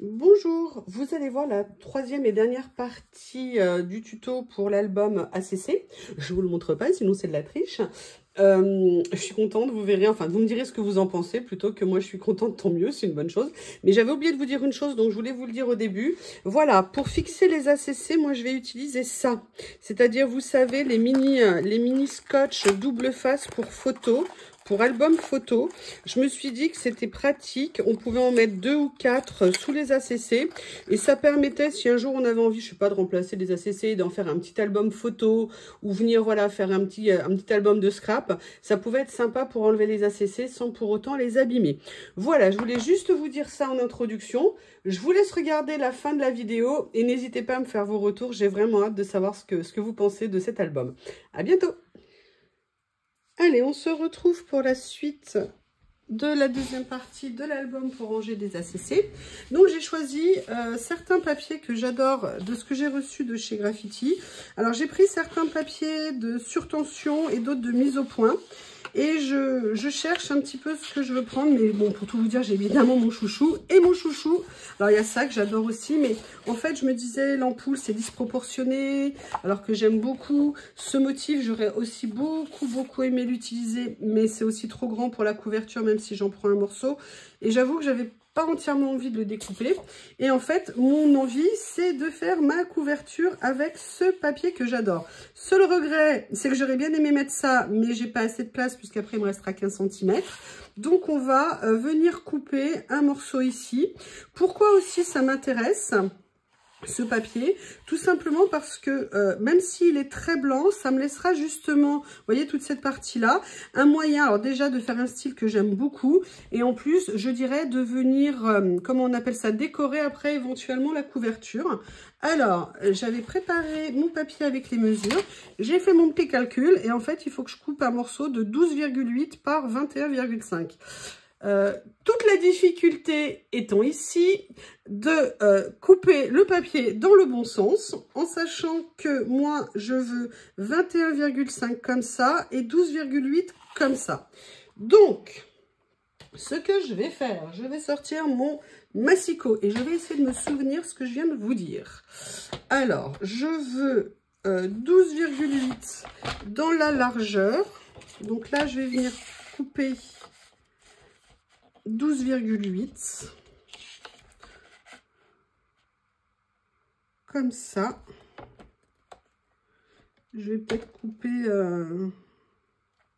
Bonjour, vous allez voir la troisième et dernière partie du tuto pour l'album ACC. Je vous le montre pas, sinon c'est de la triche. Je suis contente, vous verrez, enfin vous me direz ce que vous en pensez, plutôt que moi je suis contente, tant mieux, c'est une bonne chose. Mais j'avais oublié de vous dire une chose, donc je voulais vous le dire au début. Voilà, pour fixer les ACC, moi je vais utiliser ça. C'est-à-dire, vous savez, les mini scotch double face pour photo. Pour album photo, je me suis dit que c'était pratique. On pouvait en mettre 2 ou 4 sous les ACC. Et ça permettait, si un jour on avait envie, je sais pas, de remplacer les ACC et d'en faire un petit album photo, ou venir, voilà, faire un petit album de scrap, ça pouvait être sympa pour enlever les ACC sans pour autant les abîmer. Voilà, je voulais juste vous dire ça en introduction. Je vous laisse regarder la fin de la vidéo et n'hésitez pas à me faire vos retours. J'ai vraiment hâte de savoir ce que vous pensez de cet album. À bientôt! Allez, on se retrouve pour la suite de la deuxième partie de l'album pour ranger des ACC. Donc, j'ai choisi certains papiers que j'adore de ce que j'ai reçu de chez Graffiti. Alors, j'ai pris certains papiers de surtension et d'autres de mise au point. Et je cherche un petit peu ce que je veux prendre. Mais bon, pour tout vous dire, j'ai évidemment mon chouchou. Et mon chouchou, alors il y a ça que j'adore aussi. Mais en fait, je me disais, l'ampoule, c'est disproportionné. Alors que j'aime beaucoup ce motif. J'aurais aussi beaucoup aimé l'utiliser. Mais c'est aussi trop grand pour la couverture, même si j'en prends un morceau. Et j'avoue que j'avais pas entièrement envie de le découper. Et en fait, mon envie, c'est de faire ma couverture avec ce papier que j'adore. Seul regret, c'est que j'aurais bien aimé mettre ça, mais j'ai pas assez de place puisqu'après il me restera 15 cm. Donc on va venir couper un morceau ici. Pourquoi aussi ça m'intéresse ? Ce papier, tout simplement parce que même s'il est très blanc, ça me laissera justement, vous voyez, toute cette partie-là, un moyen, alors déjà de faire un style que j'aime beaucoup, et en plus, je dirais de venir, comment on appelle ça, décorer après éventuellement la couverture. Alors, j'avais préparé mon papier avec les mesures, j'ai fait mon petit calcul, et en fait, il faut que je coupe un morceau de 12,8 par 21,5. Toute la difficulté étant ici de couper le papier dans le bon sens, en sachant que moi je veux 21,5 comme ça et 12,8 comme ça. Donc, ce que je vais faire, je vais sortir mon massicot et je vais essayer de me souvenir ce que je viens de vous dire. Alors, je veux 12,8 dans la largeur. Donc là, je vais venir couper 12,8 comme ça. Je vais peut-être couper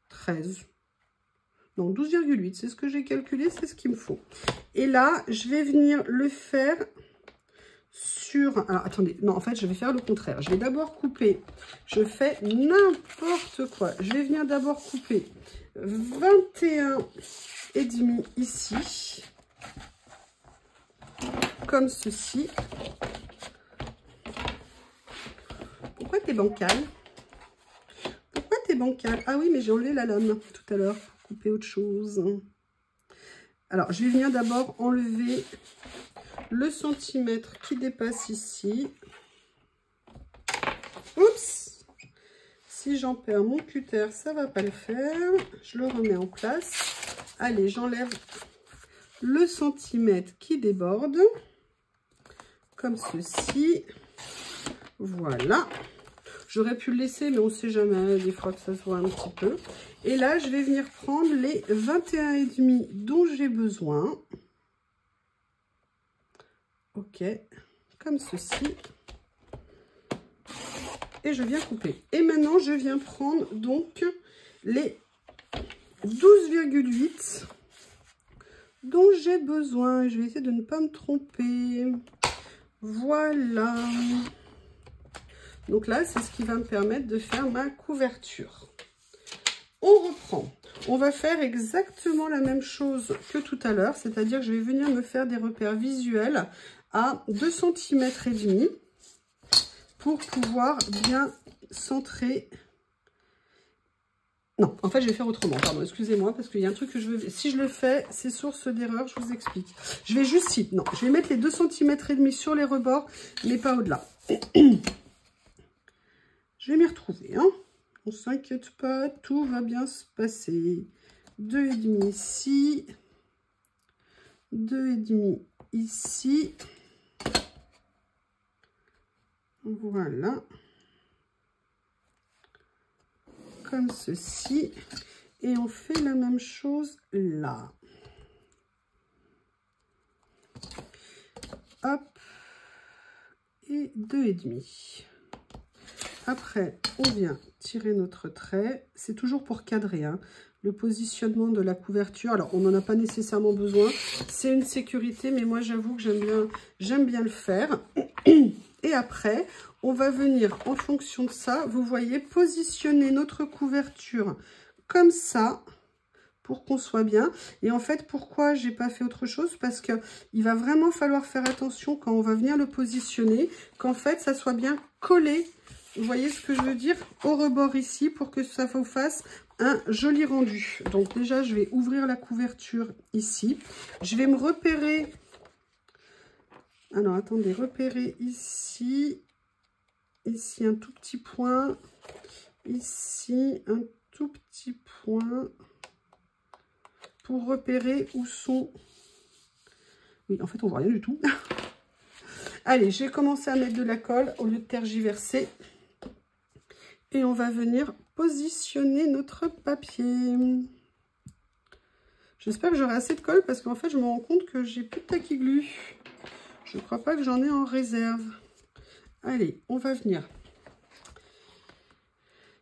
13. Non, 12,8, c'est ce que j'ai calculé, c'est ce qu'il me faut. Et là, je vais venir le faire sur... Alors, attendez, non, en fait, je vais faire le contraire. Je vais d'abord couper, je fais n'importe quoi. Je vais venir d'abord couper 21,5 ici, comme ceci. Pourquoi t'es bancal? Pourquoi t'es bancal? Ah oui, mais j'ai enlevé la lame tout à l'heure pour couper autre chose. Alors, je vais venir d'abord enlever le centimètre qui dépasse ici. Oups! Si j'en perds mon cutter, ça va pas le faire. Je le remets en place. Allez, j'enlève le centimètre qui déborde. Comme ceci. Voilà. J'aurais pu le laisser, mais on ne sait jamais. Des fois que ça se voit un petit peu. Et là, je vais venir prendre les 21,5 dont j'ai besoin. Ok. Comme ceci. Et je viens couper. Et maintenant, je viens prendre donc les 12,8 dont j'ai besoin. Je vais essayer de ne pas me tromper. Voilà. Donc là, c'est ce qui va me permettre de faire ma couverture. On reprend. On va faire exactement la même chose que tout à l'heure. C'est-à-dire que je vais venir me faire des repères visuels à 2,5 cm. Pour pouvoir bien centrer. Non, en fait, je vais faire autrement. Pardon, excusez-moi, parce qu'il y a un truc que je veux... Si je le fais, c'est source d'erreur, je vous explique. Je vais juste ici. Non, je vais mettre les 2,5 cm sur les rebords, mais pas au-delà. Je vais m'y retrouver. Hein. On ne s'inquiète pas, tout va bien se passer. 2,5 ici. 2,5 ici. Voilà. Comme ceci. Et on fait la même chose là. Hop. Et 2,5. Après, on vient tirer notre trait. C'est toujours pour cadrer, hein. Le positionnement de la couverture. Alors, on n'en a pas nécessairement besoin. C'est une sécurité, mais moi, j'avoue que j'aime bien le faire. Et après, on va venir, en fonction de ça, vous voyez, positionner notre couverture comme ça, pour qu'on soit bien. Et en fait, pourquoi j'ai pas fait autre chose? Parce que il va vraiment falloir faire attention quand on va venir le positionner, qu'en fait, ça soit bien collé. Vous voyez ce que je veux dire? Au rebord ici, pour que ça vous fasse un joli rendu. Donc déjà, je vais ouvrir la couverture ici. Je vais me repérer. Alors, attendez, repérer ici. Ici, un tout petit point. Ici, un tout petit point. Pour repérer où sont... Oui, en fait, on voit rien du tout. Allez, j'ai commencé à mettre de la colle au lieu de tergiverser. Et on va venir positionner notre papier. J'espère que j'aurai assez de colle parce qu'en fait, je me rends compte que j'ai plus de taquiglu. Je ne crois pas que j'en ai en réserve. Allez, on va venir.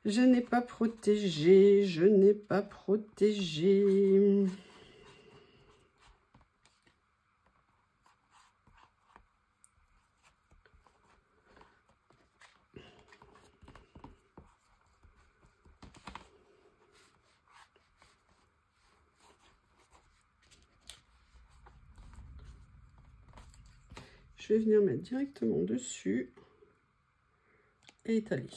Je n'ai pas protégé, je n'ai pas protégé. Je vais venir mettre directement dessus et étaler.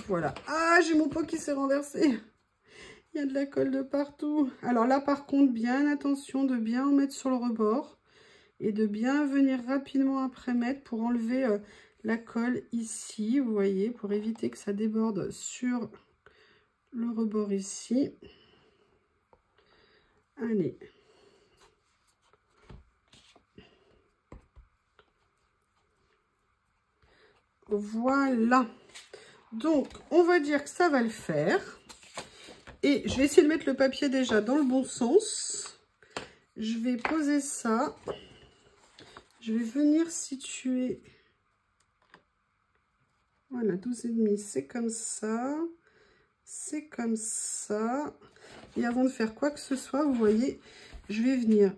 Voilà. Ah, j'ai mon pot qui s'est renversé. Il y a de la colle de partout. Alors là, par contre, bien attention de bien en mettre sur le rebord et de bien venir rapidement après mettre pour enlever la colle ici, vous voyez, pour éviter que ça déborde sur le rebord ici. Allez. Voilà. Donc, on va dire que ça va le faire. Et je vais essayer de mettre le papier déjà dans le bon sens. Je vais poser ça. Je vais venir situer. Voilà, 12,5, c'est comme ça. C'est comme ça. Et avant de faire quoi que ce soit, vous voyez, je vais venir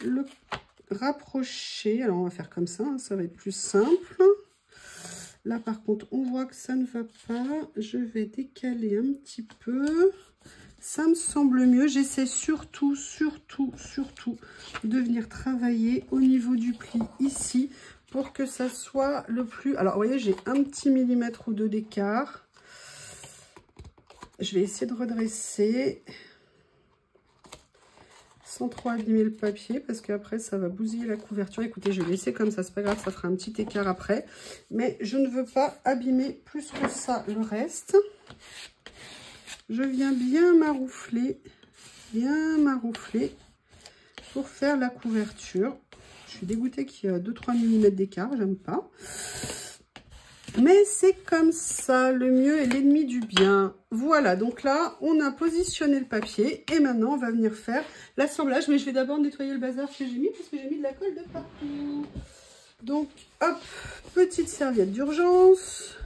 le rapprocher. Alors, on va faire comme ça, hein, ça va être plus simple. Là, par contre, on voit que ça ne va pas. Je vais décaler un petit peu. Ça me semble mieux. J'essaie surtout de venir travailler au niveau du pli ici pour que ça soit le plus... Alors, vous voyez, j'ai un petit millimètre ou deux d'écart. Je vais essayer de redresser sans trop abîmer le papier parce qu'après, ça va bousiller la couverture. Écoutez, je vais laisser comme ça, c'est pas grave, ça fera un petit écart après. Mais je ne veux pas abîmer plus que ça le reste. Je viens bien maroufler pour faire la couverture. Je suis dégoûtée qu'il y a 2-3 mm d'écart, j'aime pas. Mais c'est comme ça, le mieux est l'ennemi du bien. Voilà, donc là, on a positionné le papier et maintenant, on va venir faire l'assemblage. Mais je vais d'abord nettoyer le bazar que j'ai mis parce que j'ai mis de la colle de partout. Donc, hop, petite serviette d'urgence.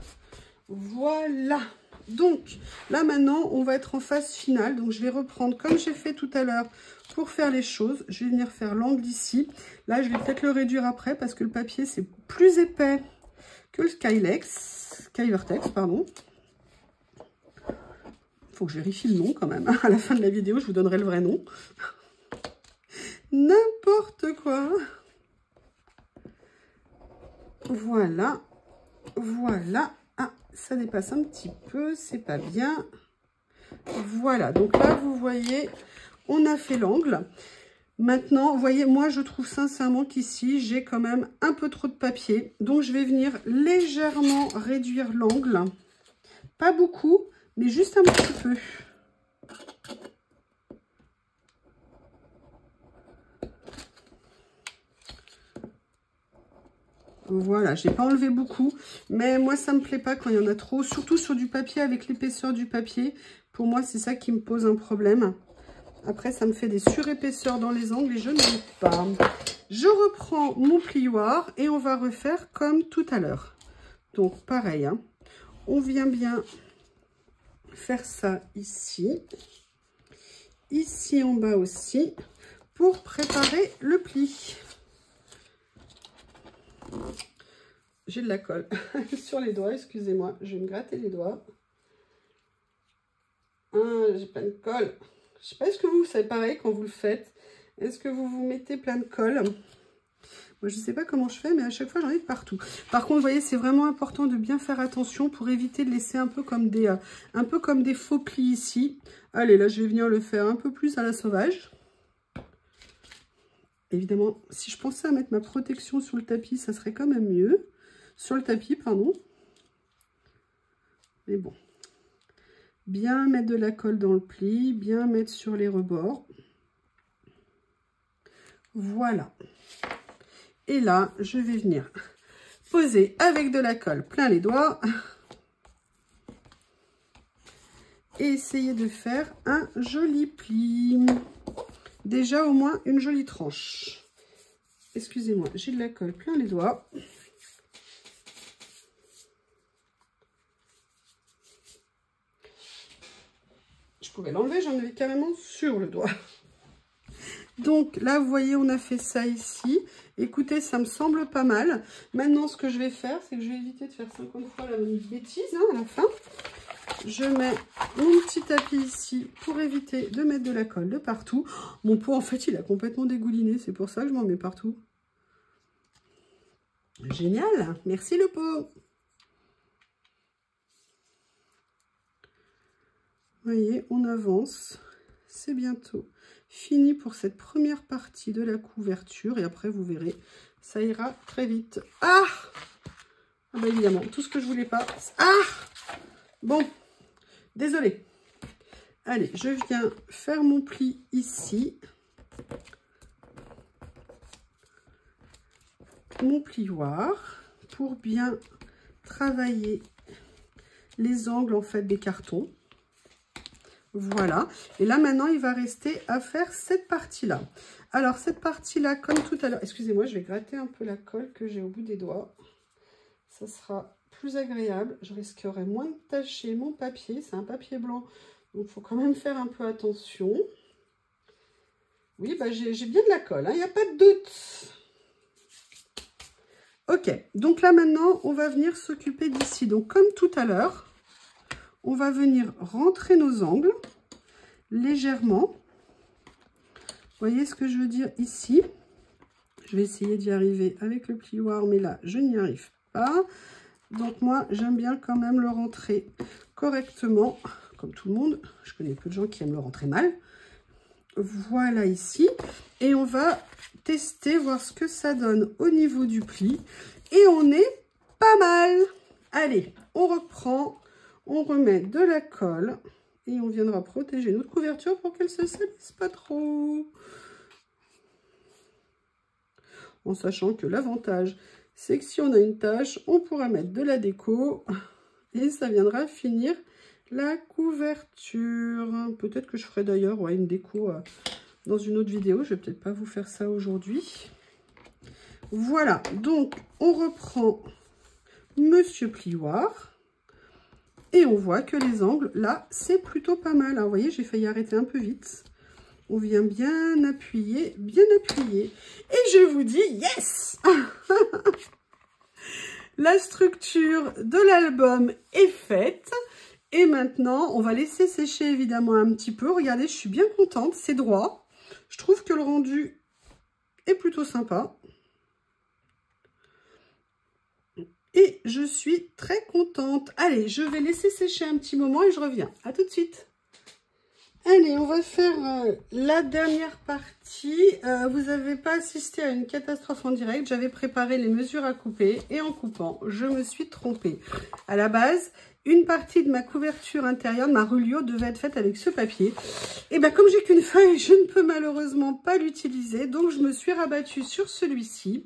Voilà. Donc, là maintenant, on va être en phase finale. Donc, je vais reprendre comme j'ai fait tout à l'heure pour faire les choses. Je vais venir faire l'angle ici. Là, je vais peut-être le réduire après parce que le papier, c'est plus épais que le Skyvertex, pardon. Il faut que je vérifie le nom quand même. À la fin de la vidéo, je vous donnerai le vrai nom. N'importe quoi. Voilà. Voilà. Ah, ça dépasse un petit peu, c'est pas bien. Voilà, donc là, vous voyez, on a fait l'angle. Maintenant, vous voyez, moi, je trouve sincèrement qu'ici, j'ai quand même un peu trop de papier. Donc, je vais venir légèrement réduire l'angle. Pas beaucoup, mais juste un petit peu. Voilà, j'ai pas enlevé beaucoup, mais moi ça me plaît pas quand il y en a trop, surtout sur du papier avec l'épaisseur du papier. Pour moi, c'est ça qui me pose un problème. Après, ça me fait des surépaisseurs dans les angles et je n'aime pas. Je reprends mon plioir et on va refaire comme tout à l'heure. Donc, pareil, hein, on vient bien faire ça ici. Ici en bas aussi, pour préparer le pli. J'ai de la colle sur les doigts, excusez-moi, je vais me gratter les doigts. Ah, j'ai plein de colle. Je sais pas, est-ce que vous savez pareil quand vous le faites? Est-ce que vous vous mettez plein de colle? Moi, je sais pas comment je fais, mais à chaque fois, j'en ai de partout. Par contre, vous voyez, c'est vraiment important de bien faire attention pour éviter de laisser un peu comme des faux plis ici. Allez, là, je vais venir le faire un peu plus à la sauvage. Évidemment, si je pensais à mettre ma protection sur le tapis, ça serait quand même mieux. Sur le tapis, pardon. Mais bon. Bien mettre de la colle dans le pli, bien mettre sur les rebords. Voilà. Et là, je vais venir poser avec de la colle plein les doigts. Et essayer de faire un joli pli. Déjà au moins une jolie tranche. Excusez-moi, j'ai de la colle plein les doigts. Je pouvais l'enlever, j'en avais carrément sur le doigt. Donc là, vous voyez, on a fait ça ici. Écoutez, ça me semble pas mal. Maintenant, ce que je vais faire, c'est que je vais éviter de faire 50 fois la même bêtise hein, à la fin. Je mets mon petit tapis ici pour éviter de mettre de la colle de partout. Mon pot, en fait, il a complètement dégouliné. C'est pour ça que je m'en mets partout. Génial. Merci le pot. Vous voyez, on avance. C'est bientôt fini pour cette première partie de la couverture. Et après, vous verrez, ça ira très vite. Ah, ah bah évidemment, tout ce que je voulais pas. Ah, bon. Désolée. Allez, je viens faire mon pli ici. Mon plioir pour bien travailler les angles en fait des cartons. Voilà. Et là maintenant, il va rester à faire cette partie-là. Alors cette partie-là, comme tout à l'heure, excusez-moi, je vais gratter un peu la colle que j'ai au bout des doigts. Ça sera plus agréable, je risquerai moins de tacher mon papier, c'est un papier blanc, donc il faut quand même faire un peu attention. Oui, bah j'ai bien de la colle, il n'y a pas de doute. Ok, donc là maintenant, on va venir s'occuper d'ici. Donc comme tout à l'heure, on va venir rentrer nos angles légèrement. Vous voyez ce que je veux dire ici? Je vais essayer d'y arriver avec le plioir, mais là, je n'y arrive pas. Donc moi, j'aime bien quand même le rentrer correctement, comme tout le monde. Je connais peu de gens qui aiment le rentrer mal. Voilà ici. Et on va tester, voir ce que ça donne au niveau du pli. Et on est pas mal. Allez, on reprend, on remet de la colle. Et on viendra protéger notre couverture pour qu'elle ne se salisse pas trop. En sachant que l'avantage, c'est que si on a une tache, on pourra mettre de la déco et ça viendra finir la couverture. Peut-être que je ferai d'ailleurs une déco dans une autre vidéo. Je vais peut-être pas vous faire ça aujourd'hui. Voilà, donc on reprend Monsieur Plioir et on voit que les angles, là, c'est plutôt pas mal. Vous voyez, j'ai failli arrêter un peu vite. On vient bien appuyer, Et je vous dis, yes! La structure de l'album est faite. Et maintenant, on va laisser sécher évidemment un petit peu. Regardez, je suis bien contente, c'est droit. Je trouve que le rendu est plutôt sympa. Et je suis très contente. Allez, je vais laisser sécher un petit moment et je reviens. À tout de suite. Allez, on va faire la dernière partie. Vous n'avez pas assisté à une catastrophe en direct. J'avais préparé les mesures à couper et en coupant, je me suis trompée. À la base, une partie de ma couverture intérieure, de ma reliure, devait être faite avec ce papier. Et bien, comme j'ai qu'une feuille, je ne peux malheureusement pas l'utiliser. Donc, je me suis rabattue sur celui-ci.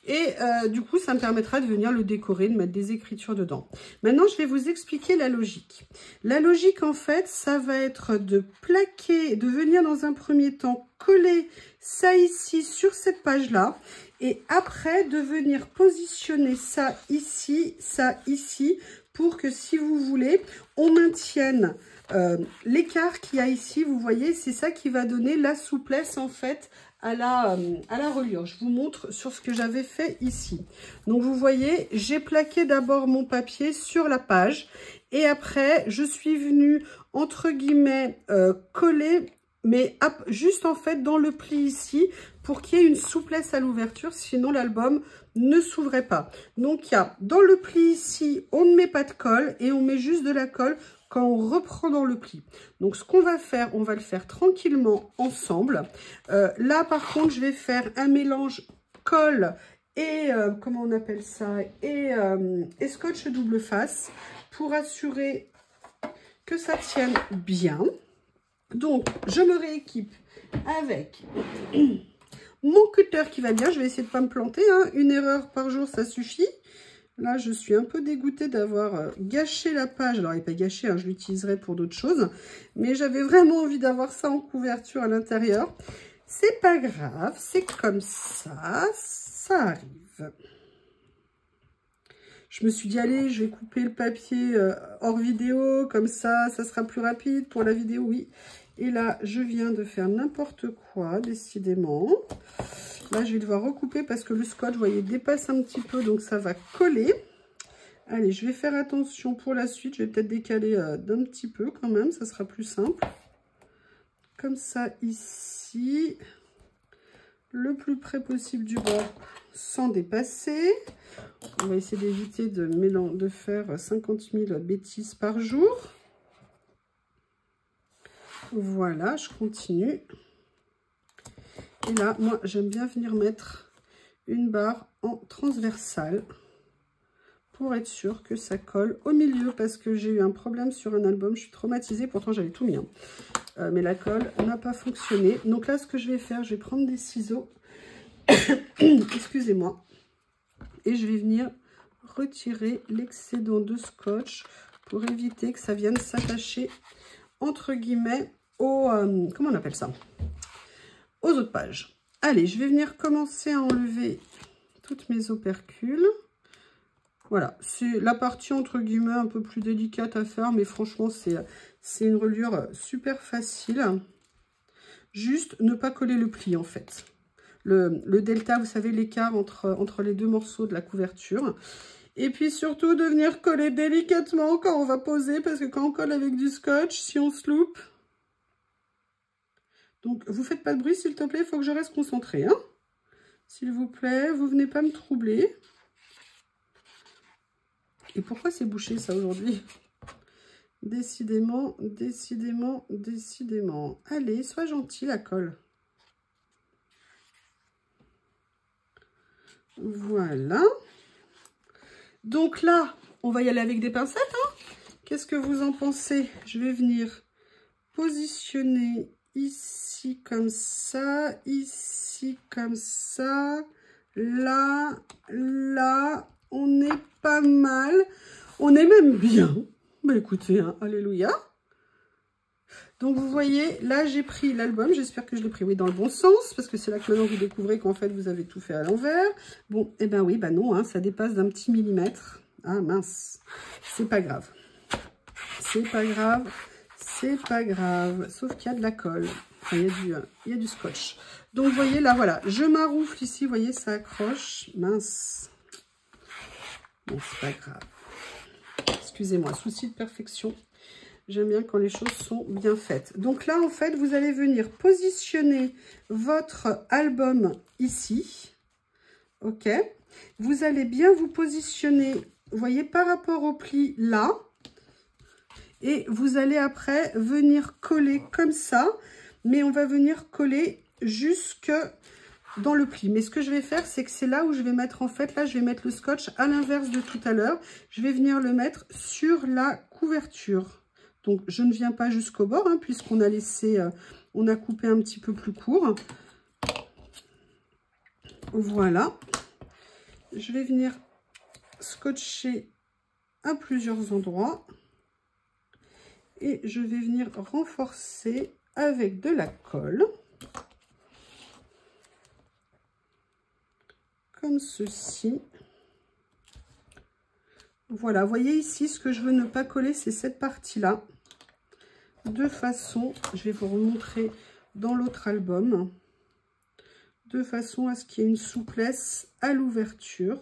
Et du coup, ça me permettra de venir le décorer, de mettre des écritures dedans. Maintenant, je vais vous expliquer la logique. La logique, en fait, ça va être de plaquer, de venir dans un premier temps coller ça ici sur cette page-là. Et après, de venir positionner ça ici, pour que si vous voulez, on maintienne l'écart qu'il y a ici. Vous voyez, c'est ça qui va donner la souplesse en fait à la reliure. Je vous montre sur ce que j'avais fait ici. Donc vous voyez, j'ai plaqué d'abord mon papier sur la page et après je suis venue entre guillemets coller, mais juste en fait dans le pli ici pour qu'il y ait une souplesse à l'ouverture, sinon l'album ne s'ouvrait pas. Donc il y a dans le pli ici, on ne met pas de colle et on met juste de la colle quand on reprend dans le pli. Donc ce qu'on va faire, on va le faire tranquillement ensemble. Là par contre, je vais faire un mélange colle et comment on appelle ça, et scotch double face pour assurer que ça tienne bien. Donc je me rééquipe avec mon cutter qui va bien. Je vais essayer de ne pas me planter, hein. Une erreur par jour, ça suffit. Là, je suis un peu dégoûtée d'avoir gâché la page. Alors, elle n'est pas gâchée, hein, je l'utiliserai pour d'autres choses. Mais j'avais vraiment envie d'avoir ça en couverture à l'intérieur. C'est pas grave, c'est comme ça, ça arrive. Je me suis dit, allez, je vais couper le papier hors vidéo. Comme ça sera plus rapide pour la vidéo, oui. Et là, je viens de faire n'importe quoi, décidément. Là, je vais devoir recouper parce que le scotch, vous voyez, dépasse un petit peu, donc ça va coller. Allez, je vais faire attention pour la suite. Je vais peut-être décaler d'un petit peu quand même, ça sera plus simple. Comme ça, ici, le plus près possible du bord, sans dépasser. On va essayer d'éviter de faire 50 000 bêtises par jour. Voilà, je continue. Et là, moi, j'aime bien venir mettre une barre en transversale pour être sûr que ça colle au milieu parce que j'ai eu un problème sur un album. Je suis traumatisée, pourtant j'avais tout mis. Hein. Mais la colle n'a pas fonctionné. Donc là, ce que je vais faire, je vais prendre des ciseaux. Excusez-moi. Et je vais venir retirer l'excédent de scotch pour éviter que ça vienne s'attacher entre guillemets au... comment on appelle ça ? Aux autres pages. Allez, je vais venir commencer à enlever toutes mes opercules. Voilà, c'est la partie entre guillemets un peu plus délicate à faire, mais franchement, c'est une reliure super facile. Juste ne pas coller le pli en fait. Le delta, vous savez, l'écart entre les deux morceaux de la couverture. Et puis surtout de venir coller délicatement quand on va poser, parce que quand on colle avec du scotch, si on se loupe... Donc, vous faites pas de bruit, s'il te plaît, il faut que je reste concentrée. Hein, s'il vous plaît, vous venez pas me troubler. Et pourquoi c'est bouché, ça, aujourd'hui? Décidément, décidément, décidément. Allez, sois gentil, la colle. Voilà. Donc là, on va y aller avec des pincettes. Hein. Qu'est-ce que vous en pensez? Je vais venir positionner ici comme ça, ici comme ça, là, là, on est pas mal, on est même bien. Bah écoutez, hein, alléluia. Donc vous voyez, là j'ai pris l'album, j'espère que je l'ai pris oui, dans le bon sens, parce que c'est là que maintenant vous découvrez qu'en fait vous avez tout fait à l'envers. Bon, et ben oui, bah non, hein, ça dépasse d'un petit millimètre. Ah mince, c'est pas grave. C'est pas grave. C'est pas grave, sauf qu'il y a de la colle. Enfin, il y a du scotch. Donc, vous voyez, là, voilà. Je m'aroufle ici, vous voyez, ça accroche. Mince. Bon, c'est pas grave. Excusez-moi, souci de perfection. J'aime bien quand les choses sont bien faites. Donc là, en fait, vous allez venir positionner votre album ici. OK. Vous allez bien vous positionner, vous voyez, par rapport au pli là. Et vous allez après venir coller comme ça. Mais on va venir coller jusque dans le pli. Mais ce que je vais faire, c'est que c'est là où je vais mettre, en fait, là, je vais mettre le scotch à l'inverse de tout à l'heure. Je vais venir le mettre sur la couverture. Donc, je ne viens pas jusqu'au bord, hein, puisqu'on a laissé, on a coupé un petit peu plus court. Voilà. Je vais venir scotcher à plusieurs endroits. Et je vais venir renforcer avec de la colle. Comme ceci. Voilà, vous voyez ici, ce que je veux ne pas coller, c'est cette partie-là. De façon, je vais vous remontrer dans l'autre album, de façon à ce qu'il y ait une souplesse à l'ouverture.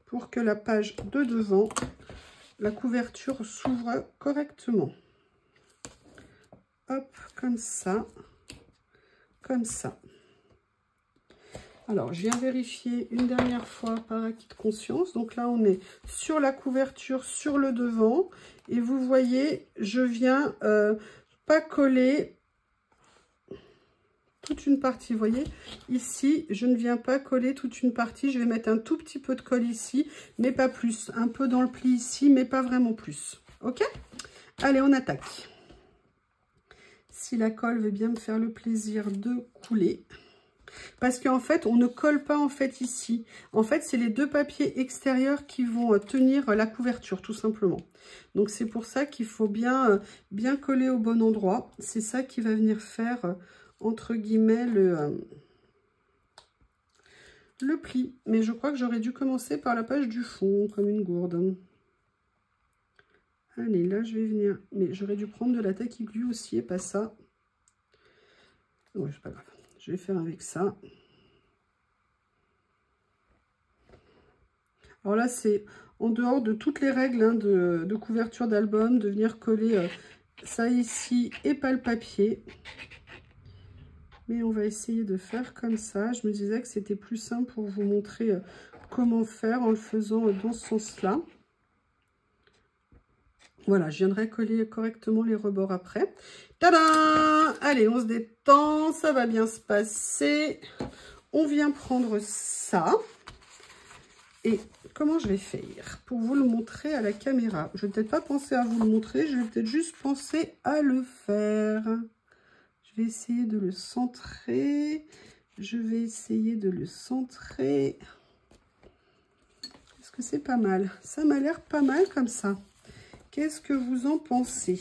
Pour que la page de devant, la couverture s'ouvre correctement. Hop, comme ça. Comme ça. Alors, je viens vérifier une dernière fois par acquis de conscience. Donc là, on est sur la couverture, sur le devant. Et vous voyez, je viens pas coller toute une partie. Vous voyez, ici, je ne viens pas coller toute une partie. Je vais mettre un tout petit peu de colle ici, mais pas plus. Un peu dans le pli ici, mais pas vraiment plus. OK? Allez, on attaque. Si la colle veut bien me faire le plaisir de couler. Parce qu'en fait, on ne colle pas en fait ici. En fait, c'est les deux papiers extérieurs qui vont tenir la couverture, tout simplement. Donc, c'est pour ça qu'il faut bien coller au bon endroit. C'est ça qui va venir faire, entre guillemets, le pli. Mais je crois que j'aurais dû commencer par la page du fond, comme une gourde. Allez, là, je vais venir. Mais j'aurais dû prendre de la taille glue aussi et pas ça. Ouais, c'est pas grave. Je vais faire avec ça. Alors là, c'est en dehors de toutes les règles hein, de couverture d'album, de venir coller ça ici et pas le papier. Mais on va essayer de faire comme ça. Je me disais que c'était plus simple pour vous montrer comment faire en le faisant dans ce sens-là. Voilà, je viendrai coller correctement les rebords après. Tada! Allez, on se détend, ça va bien se passer. On vient prendre ça. Et comment je vais faire pour vous le montrer à la caméra? Je vais peut-être pas penser à vous le montrer, je vais peut-être juste penser à le faire. Je vais essayer de le centrer. Je vais essayer de le centrer. Est-ce que c'est pas mal? Ça m'a l'air pas mal comme ça. Qu'est-ce que vous en pensez?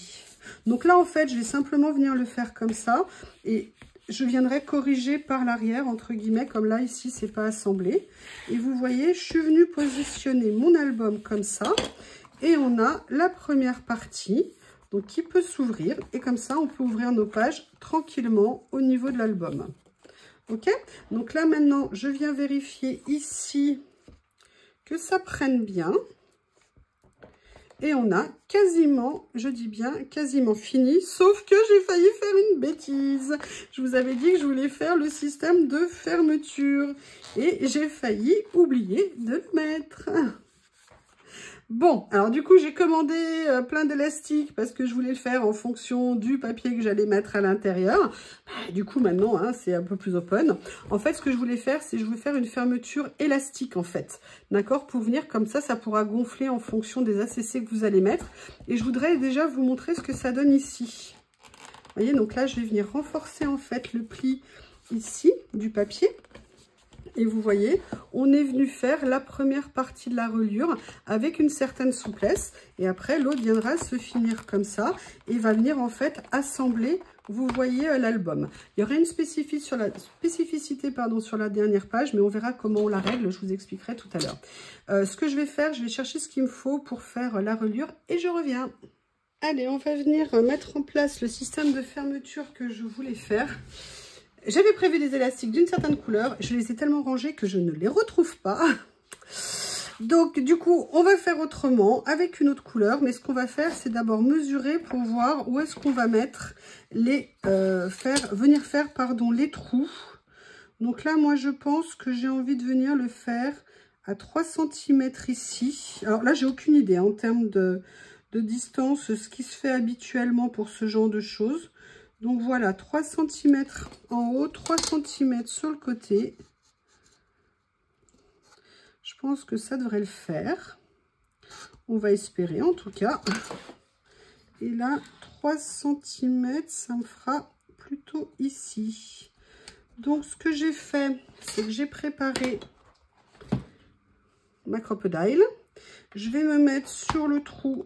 Donc là, en fait, je vais simplement venir le faire comme ça. Et je viendrai corriger par l'arrière, entre guillemets, comme là, ici, c'est pas assemblé. Et vous voyez, je suis venue positionner mon album comme ça. Et on a la première partie, donc qui peut s'ouvrir. Et comme ça, on peut ouvrir nos pages tranquillement au niveau de l'album. OK? Donc là, maintenant, je viens vérifier ici que ça prenne bien. Et on a quasiment, je dis bien, quasiment fini. Sauf que j'ai failli faire une bêtise. Je vous avais dit que je voulais faire le système de fermeture. Et j'ai failli oublier de le mettre. Bon, alors du coup, j'ai commandé plein d'élastiques parce que je voulais le faire en fonction du papier que j'allais mettre à l'intérieur. Du coup, maintenant, hein, c'est un peu plus open. En fait, ce que je voulais faire, c'est je voulais faire une fermeture élastique, en fait. D'accord? Pour venir comme ça pourra gonfler en fonction des ACC que vous allez mettre. Et je voudrais déjà vous montrer ce que ça donne ici. Vous voyez, donc là, je vais venir renforcer, en fait, le pli ici du papier. Et vous voyez, on est venu faire la première partie de la reliure avec une certaine souplesse. Et après, l'autre viendra se finir comme ça et va venir en fait assembler, vous voyez, l'album. Il y aura une spécificité sur la dernière page, mais on verra comment on la règle. Je vous expliquerai tout à l'heure. Ce que je vais faire, je vais chercher ce qu'il me faut pour faire la reliure et je reviens. Allez, on va venir mettre en place le système de fermeture que je voulais faire. J'avais prévu des élastiques d'une certaine couleur. Je les ai tellement rangés que je ne les retrouve pas. Donc, du coup, on va faire autrement avec une autre couleur. Mais ce qu'on va faire, c'est d'abord mesurer pour voir où est-ce qu'on va mettre les... venir faire les trous. Donc là, moi, je pense que j'ai envie de venir le faire à 3 cm ici. Alors là, j'ai aucune idée hein, en termes de distance, ce qui se fait habituellement pour ce genre de choses. Donc voilà, 3 cm en haut, 3 cm sur le côté. Je pense que ça devrait le faire. On va espérer en tout cas. Et là, 3 cm, ça me fera plutôt ici. Donc ce que j'ai fait, c'est que j'ai préparé ma crocodile. Je vais me mettre sur le trou.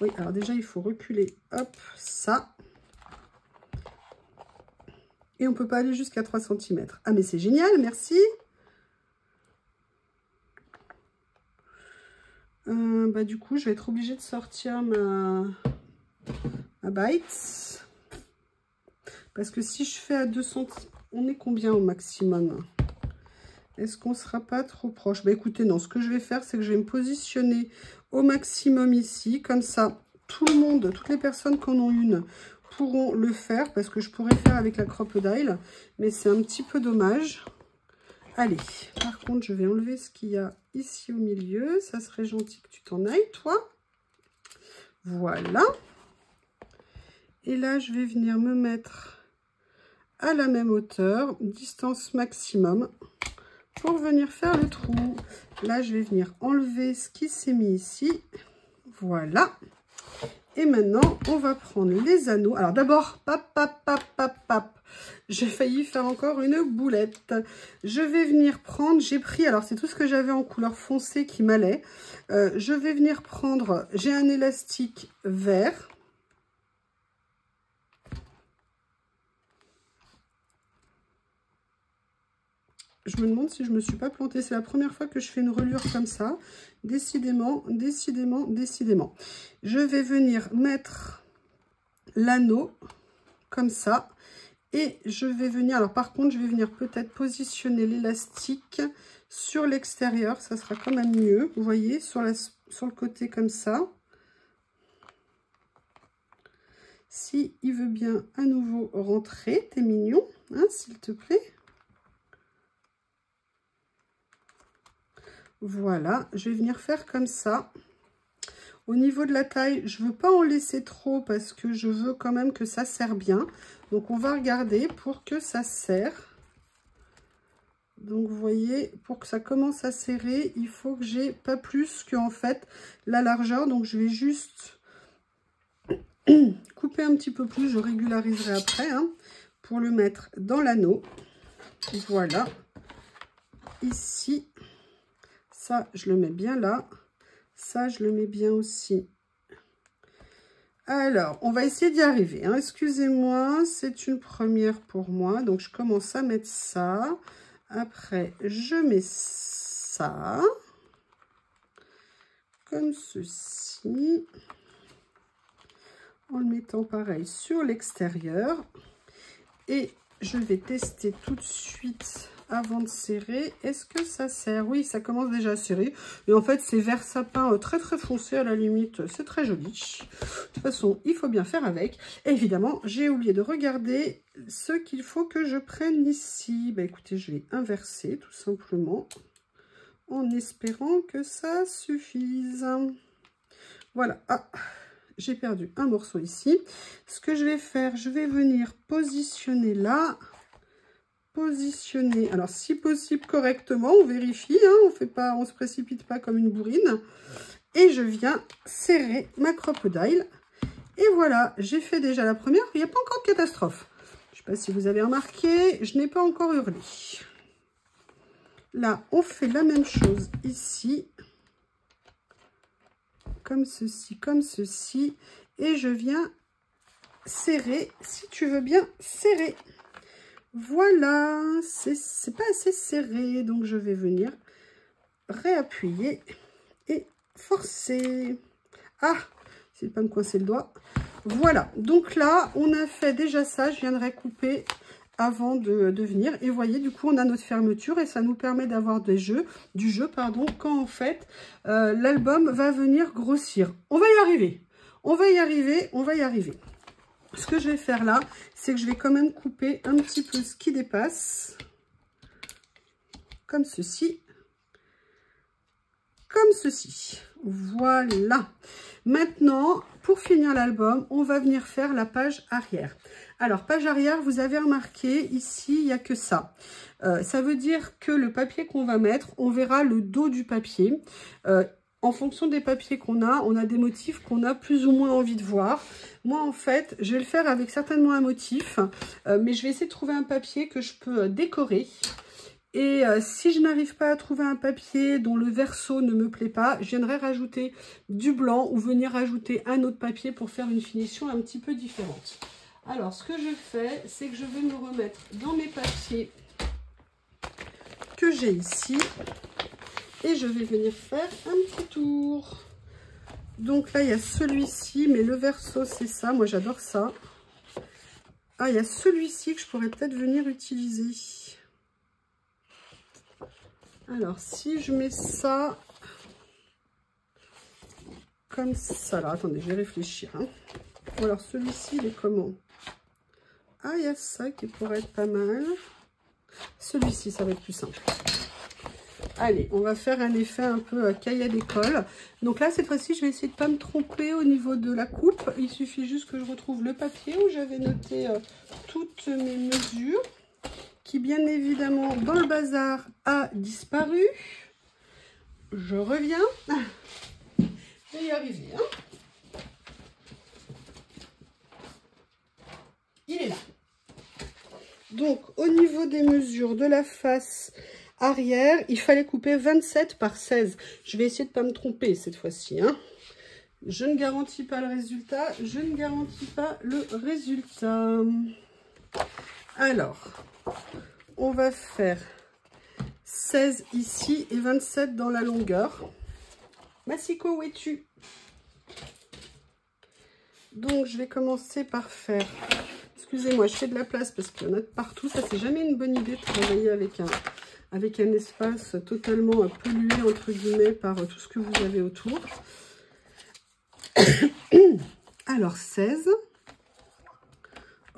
Oui, alors déjà, il faut reculer. Hop, ça. Et on ne peut pas aller jusqu'à 3 cm. Ah, mais c'est génial, merci. Du coup, je vais être obligée de sortir ma bite. Parce que si je fais à 2 cm, on est combien au maximum? Est-ce qu'on ne sera pas trop proche? Bah écoutez, non, ce que je vais faire, c'est que je vais me positionner au maximum ici. Comme ça, tout le monde, toutes les personnes qui en ont une, pourront le faire. Parce que je pourrais faire avec la crocodile. Mais c'est un petit peu dommage. Allez, par contre, je vais enlever ce qu'il y a ici au milieu. Ça serait gentil que tu t'en ailles, toi. Voilà. Et là, je vais venir me mettre à la même hauteur, distance maximum, pour venir faire le trou. Là, je vais venir enlever ce qui s'est mis ici. Voilà. Et maintenant, on va prendre les anneaux. Alors d'abord, pap. J'ai failli faire encore une boulette. Je vais venir prendre, j'ai pris, alors c'est tout ce que j'avais en couleur foncée qui m'allait. Je vais venir prendre, j'ai un élastique vert. Je me demande si je ne me suis pas plantée. C'est la première fois que je fais une reliure comme ça. Décidément. Je vais venir mettre l'anneau comme ça. Et je vais venir... Alors par contre, je vais venir peut-être positionner l'élastique sur l'extérieur. Ça sera quand même mieux. Vous voyez, sur le côté comme ça. Si il veut bien à nouveau rentrer, t'es mignon, hein, s'il te plaît. Voilà, je vais venir faire comme ça. Au niveau de la taille, je ne veux pas en laisser trop parce que je veux quand même que ça serre bien. Donc, on va regarder pour que ça serre. Donc, vous voyez, pour que ça commence à serrer, il faut que j'ai pas plus que en fait la largeur. Donc, je vais juste couper un petit peu plus. Je régulariserai après hein, pour le mettre dans l'anneau. Voilà. Ici. Ça, je le mets bien là. Ça, je le mets bien aussi. Alors, on va essayer d'y arriver. Hein. Excusez-moi, c'est une première pour moi. Donc, je commence à mettre ça. Après, je mets ça. Comme ceci. En le mettant pareil sur l'extérieur. Et je vais tester tout de suite... Avant de serrer, est-ce que ça serre? Oui, ça commence déjà à serrer. Et en fait, c'est vert sapin très foncé à la limite. C'est très joli. De toute façon, il faut bien faire avec. Et évidemment, j'ai oublié de regarder ce qu'il faut que je prenne ici. Bah écoutez, je vais inverser tout simplement. En espérant que ça suffise. Voilà. Ah, j'ai perdu un morceau ici. Ce que je vais faire, je vais venir positionner là. Positionner, alors si possible correctement, on vérifie, hein, on se précipite pas comme une bourrine. Et je viens serrer ma crocodile. Et voilà, j'ai fait déjà la première, il n'y a pas encore de catastrophe. Je ne sais pas si vous avez remarqué, je n'ai pas encore hurlé. Là, on fait la même chose ici. Comme ceci. Et je viens serrer, si tu veux bien serrer. Voilà, c'est pas assez serré, donc je vais venir réappuyer et forcer. Ah, c'est pas me coincer le doigt. Voilà, donc là, on a fait déjà ça. Je viendrai couper avant de venir. Et vous voyez, du coup, on a notre fermeture et ça nous permet d'avoir du jeu, quand en fait, l'album va venir grossir. On va y arriver. Ce que je vais faire là, c'est que je vais quand même couper un petit peu ce qui dépasse. Comme ceci. Voilà. Maintenant, pour finir l'album, on va venir faire la page arrière. Alors, page arrière, vous avez remarqué, ici, il n'y a que ça. Ça veut dire que le papier qu'on va mettre, on verra le dos du papier. En fonction des papiers qu'on a, on a des motifs qu'on a plus ou moins envie de voir. Moi, en fait, je vais le faire avec certainement un motif, mais je vais essayer de trouver un papier que je peux décorer. Et si je n'arrive pas à trouver un papier dont le verso ne me plaît pas, je viendrai rajouter du blanc ou venir rajouter un autre papier pour faire une finition un petit peu différente. Alors, ce que je fais, c'est que je vais me remettre dans mes papiers que j'ai ici. Et je vais venir faire un petit tour. Donc là, il y a celui-ci, mais le verso, c'est ça. Moi, j'adore ça. Ah, il y a celui-ci que je pourrais peut-être venir utiliser. Alors, si je mets ça comme ça. Alors, attendez, je vais réfléchir. Hein. Alors, celui-ci, il est comment? Ah, il y a ça qui pourrait être pas mal. Celui-ci, ça va être plus simple. Allez, on va faire un effet un peu cahier d'école. Donc là, cette fois-ci, je vais essayer de ne pas me tromper au niveau de la coupe. Il suffit juste que je retrouve le papier où j'avais noté toutes mes mesures, qui bien évidemment, dans le bazar, a disparu. Je reviens. Je vais y arriver. Hein. Il est là. Donc, au niveau des mesures de la face arrière, il fallait couper 27 par 16. Je vais essayer de ne pas me tromper cette fois-ci. Hein. Je ne garantis pas le résultat. Je ne garantis pas le résultat. Alors, on va faire 16 ici et 27 dans la longueur. Massiko, où es-tu? Donc, je vais commencer par faire... Excusez-moi, je fais de la place parce qu'il y en a de partout. Ça, c'est jamais une bonne idée de travailler avec un espace totalement pollué, entre guillemets, par tout ce que vous avez autour. Alors, 16.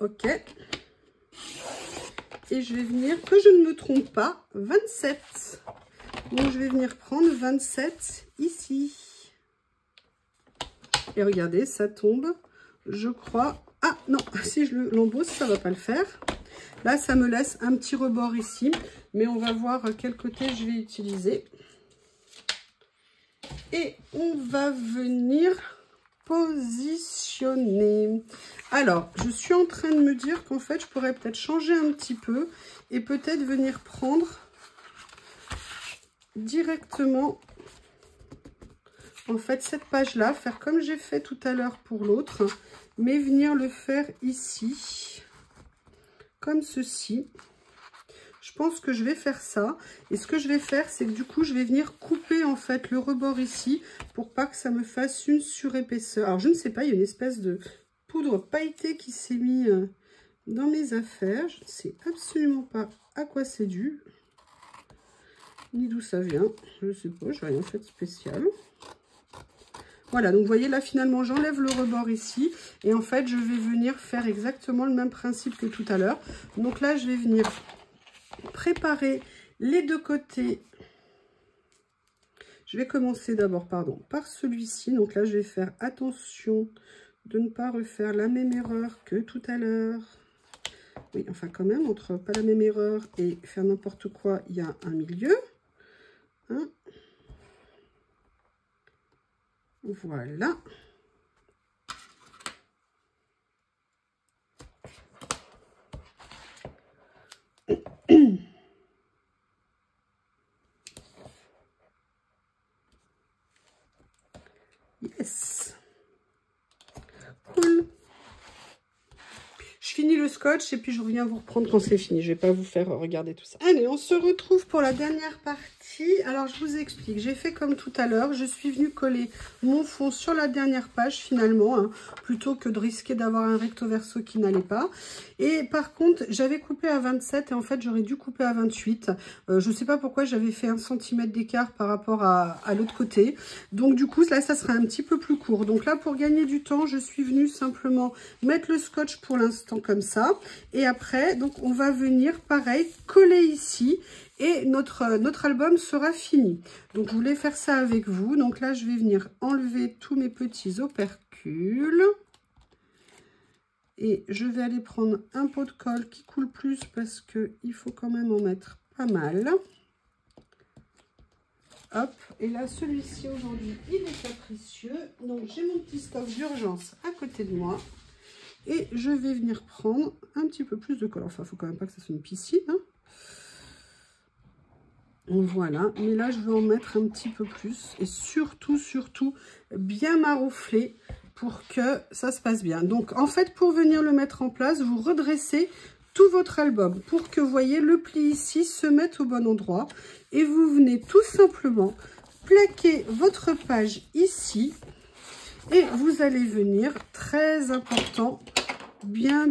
Ok. Et je vais venir, que je ne me trompe pas, 27. Donc, je vais venir prendre 27 ici. Et regardez, ça tombe, je crois... Ah non, si je l'embosse, ça ne va pas le faire. Là, ça me laisse un petit rebord ici. Mais on va voir quel côté je vais utiliser. Et on va venir positionner. Alors, je suis en train de me dire qu'en fait, je pourrais peut-être changer un petit peu. Et peut-être venir prendre directement... En fait, cette page-là, faire comme j'ai fait tout à l'heure pour l'autre, mais venir le faire ici, comme ceci. Je pense que je vais faire ça. Et ce que je vais faire, c'est que du coup, je vais venir couper en fait le rebord ici, pour pas que ça me fasse une surépaisseur. Alors, je ne sais pas, il y a une espèce de poudre pailletée qui s'est mise dans mes affaires. Je ne sais absolument pas à quoi c'est dû, ni d'où ça vient. Je ne sais pas, je n'ai rien fait de spécial. Voilà, donc vous voyez là finalement j'enlève le rebord ici et en fait je vais venir faire exactement le même principe que tout à l'heure. Donc là je vais venir préparer les deux côtés. Je vais commencer d'abord par celui-ci. Donc là je vais faire attention de ne pas refaire la même erreur que tout à l'heure. Oui, enfin quand même, entre pas la même erreur et faire n'importe quoi, il y a un milieu. Hein? Voilà. Yes. Cool. Je finis le scotch et puis je reviens vous reprendre quand c'est fini. Je vais pas vous faire regarder tout ça. Allez, on se retrouve pour la dernière partie. Alors, je vous explique. J'ai fait comme tout à l'heure. Je suis venue coller mon fond sur la dernière page finalement, hein, plutôt que de risquer d'avoir un recto verso qui n'allait pas. Et par contre, j'avais coupé à 27 et en fait, j'aurais dû couper à 28. Je ne sais pas pourquoi j'avais fait 1 cm d'écart par rapport à l'autre côté. Donc, du coup, là, ça sera un petit peu plus court. Donc là, pour gagner du temps, je suis venue simplement mettre le scotch pour l'instant comme ça. Et après, donc, on va venir, pareil, coller ici. et notre album sera fini. Donc, je voulais faire ça avec vous. Donc là, je vais venir enlever tous mes petits opercules. Et je vais aller prendre un pot de colle qui coule plus parce qu'il faut quand même en mettre pas mal. Hop, et là, celui-ci aujourd'hui, il est capricieux. Donc, j'ai mon petit stock d'urgence à côté de moi. Et je vais venir prendre un petit peu plus de colle. Enfin, il ne faut quand même pas que ça soit une piscine, hein. Voilà, mais là, je vais en mettre un petit peu plus. Et surtout, bien maroufler pour que ça se passe bien. Donc, en fait, pour venir le mettre en place, vous redressez tout votre album pour que, vous voyez, le pli ici se mette au bon endroit. Et vous venez tout simplement plaquer votre page ici. Et vous allez venir, très important, bien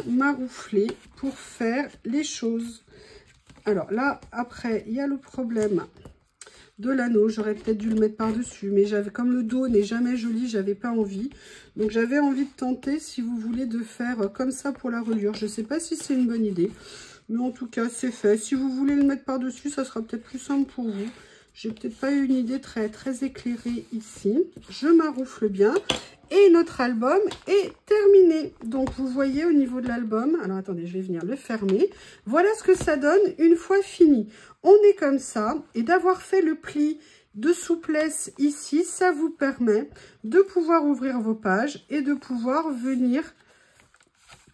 maroufler pour faire les choses. Alors là, après, il y a le problème de l'anneau. J'aurais peut-être dû le mettre par-dessus, mais j'avais, comme le dos n'est jamais joli, j'avais pas envie. Donc j'avais envie de tenter, si vous voulez, de faire comme ça pour la reliure. Je ne sais pas si c'est une bonne idée, mais en tout cas, c'est fait. Si vous voulez le mettre par-dessus, ça sera peut-être plus simple pour vous. J'ai peut-être pas eu une idée très éclairée ici. Je maroufle bien. Et notre album est terminé. Donc, vous voyez au niveau de l'album, alors attendez, je vais venir le fermer. Voilà ce que ça donne une fois fini. On est comme ça. Et d'avoir fait le pli de souplesse ici, ça vous permet de pouvoir ouvrir vos pages et de pouvoir venir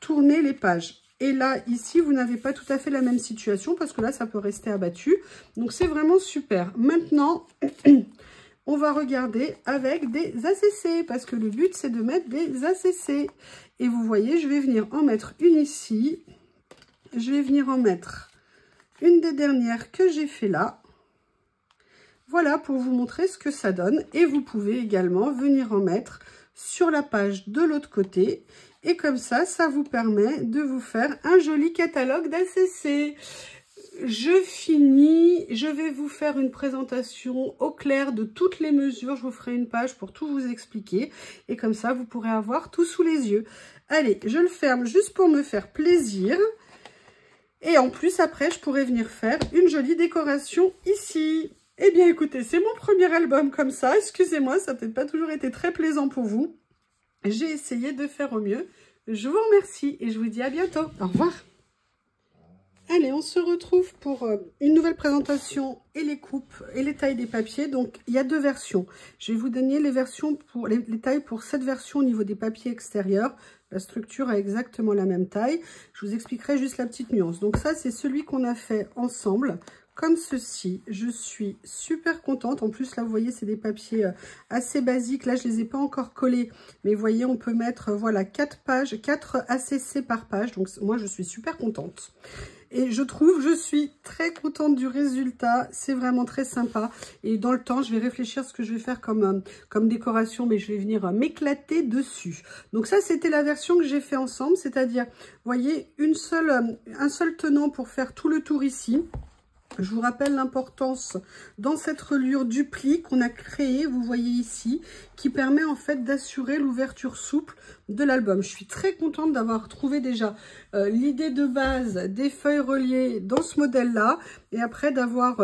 tourner les pages. Et là, ici, vous n'avez pas tout à fait la même situation parce que là, ça peut rester abattu. Donc, c'est vraiment super. Maintenant, on va regarder avec des ACC parce que le but, c'est de mettre des ACC. Et vous voyez, je vais venir en mettre une ici. Je vais venir en mettre une des dernières que j'ai fait là. Voilà, pour vous montrer ce que ça donne. Et vous pouvez également venir en mettre sur la page de l'autre côté. Et comme ça, ça vous permet de vous faire un joli catalogue d'ACC. Je finis, je vais vous faire une présentation au clair de toutes les mesures. Je vous ferai une page pour tout vous expliquer. Et comme ça, vous pourrez avoir tout sous les yeux. Allez, je le ferme juste pour me faire plaisir. Et en plus, après, je pourrais venir faire une jolie décoration ici. Eh bien, écoutez, c'est mon premier album comme ça. Excusez-moi, ça n'a peut-être pas toujours été très plaisant pour vous. J'ai essayé de faire au mieux. Je vous remercie et je vous dis à bientôt. Au revoir. Allez, on se retrouve pour une nouvelle présentation et les coupes et les tailles des papiers. Donc, il y a deux versions. Je vais vous donner les versions pour les tailles pour cette version au niveau des papiers extérieurs. La structure a exactement la même taille. Je vous expliquerai juste la petite nuance. Donc, ça, c'est celui qu'on a fait ensemble. Comme ceci, je suis super contente. En plus, là, vous voyez, c'est des papiers assez basiques. Là, je ne les ai pas encore collés. Mais vous voyez, on peut mettre, voilà, 4 pages, 4 ACC par page. Donc, moi, je suis super contente. Et je suis très contente du résultat. C'est vraiment très sympa. Et dans le temps, je vais réfléchir à ce que je vais faire comme décoration. Mais je vais venir m'éclater dessus. Donc, ça, c'était la version que j'ai fait ensemble. C'est-à-dire, vous voyez, un seul tenant pour faire tout le tour ici. Je vous rappelle l'importance dans cette reliure du pli qu'on a créé, vous voyez ici, qui permet en fait d'assurer l'ouverture souple de l'album. Je suis très contente d'avoir trouvé déjà l'idée de base des feuilles reliées dans ce modèle-là et après d'avoir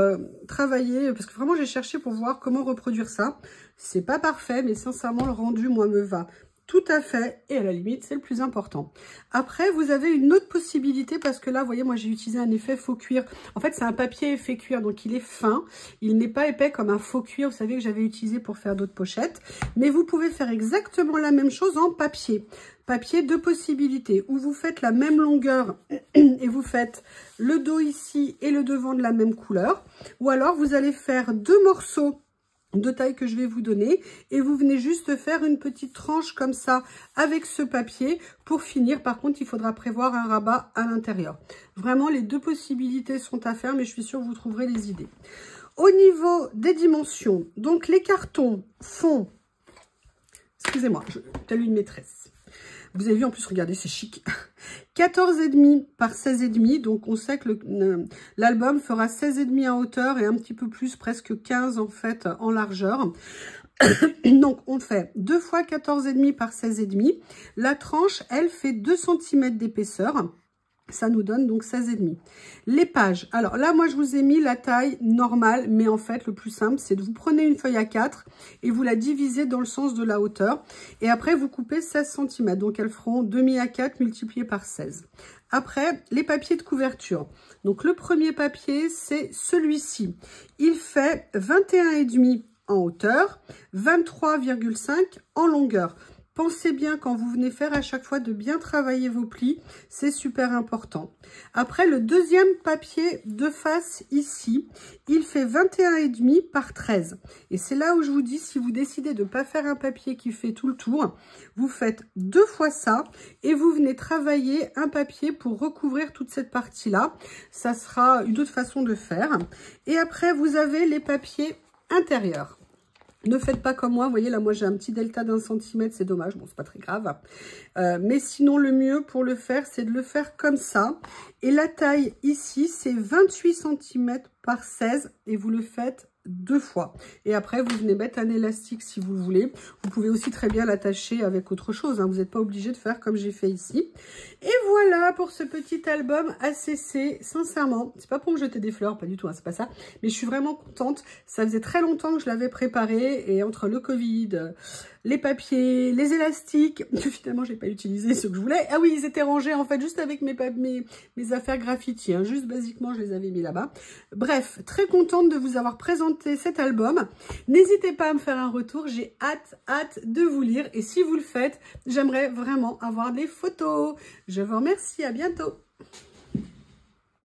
travaillé, parce que vraiment j'ai cherché pour voir comment reproduire ça. C'est pas parfait, mais sincèrement le rendu, moi, me va tout à fait, et à la limite, c'est le plus important. Après, vous avez une autre possibilité, parce que là, vous voyez, moi, j'ai utilisé un effet faux cuir. En fait, c'est un papier effet cuir, donc il est fin. Il n'est pas épais comme un faux cuir, vous savez, que j'avais utilisé pour faire d'autres pochettes. Mais vous pouvez faire exactement la même chose en papier. Papier, deux possibilités, où vous faites la même longueur et vous faites le dos ici et le devant de la même couleur. Ou alors, vous allez faire deux morceaux de taille que je vais vous donner et vous venez juste faire une petite tranche comme ça avec ce papier pour finir. Par contre, il faudra prévoir un rabat à l'intérieur. Vraiment, les deux possibilités sont à faire, mais je suis sûre que vous trouverez les idées. Au niveau des dimensions, donc les cartons font, excusez-moi, telle une maîtresse. Vous avez vu, en plus, regardez, c'est chic. 14,5 par 16,5. Donc, on sait que l'album fera 16,5 en hauteur et un petit peu plus, presque 15 en fait, en largeur. Donc, on fait 2 fois 14,5 par 16,5. La tranche, elle, fait 2 cm d'épaisseur. Ça nous donne donc 16,5. Les pages. Alors là, moi, je vous ai mis la taille normale, mais en fait, le plus simple, c'est de vous prenez une feuille A4 et vous la divisez dans le sens de la hauteur. Et après, vous coupez 16 cm. Donc, elles feront demi A4 multiplié par 16. Après, les papiers de couverture. Donc, le premier papier, c'est celui-ci. Il fait 21,5 en hauteur, 23,5 en longueur. Pensez bien quand vous venez faire à chaque fois de bien travailler vos plis, c'est super important. Après, le deuxième papier de face ici, il fait 21,5 par 13. Et c'est là où je vous dis, si vous décidez de ne pas faire un papier qui fait tout le tour, vous faites 2 fois ça et vous venez travailler un papier pour recouvrir toute cette partie-là. Ça sera une autre façon de faire. Et après, vous avez les papiers intérieurs. Ne faites pas comme moi, vous voyez là, moi j'ai un petit delta d'1 cm, c'est dommage, bon c'est pas très grave. Mais sinon le mieux pour le faire, c'est de le faire comme ça. Et la taille ici, c'est 28 cm par 16 et vous le faites 2 fois. Et après, vous venez mettre un élastique si vous voulez. Vous pouvez aussi très bien l'attacher avec autre chose, hein. Vous n'êtes pas obligé de faire comme j'ai fait ici. Et voilà pour ce petit album ACC. Sincèrement, c'est pas pour me jeter des fleurs, pas du tout, hein, c'est pas ça. Mais je suis vraiment contente. Ça faisait très longtemps que je l'avais préparé. Et entre le Covid, les papiers, les élastiques, que finalement, j'ai pas utilisé ceux que je voulais. Ah oui, ils étaient rangés en fait juste avec mes affaires graffiti. Hein. Juste basiquement, je les avais mis là-bas. Bref, très contente de vous avoir présenté cet album. N'hésitez pas à me faire un retour, j'ai hâte de vous lire et si vous le faites, j'aimerais vraiment avoir des photos. Je vous remercie, à bientôt.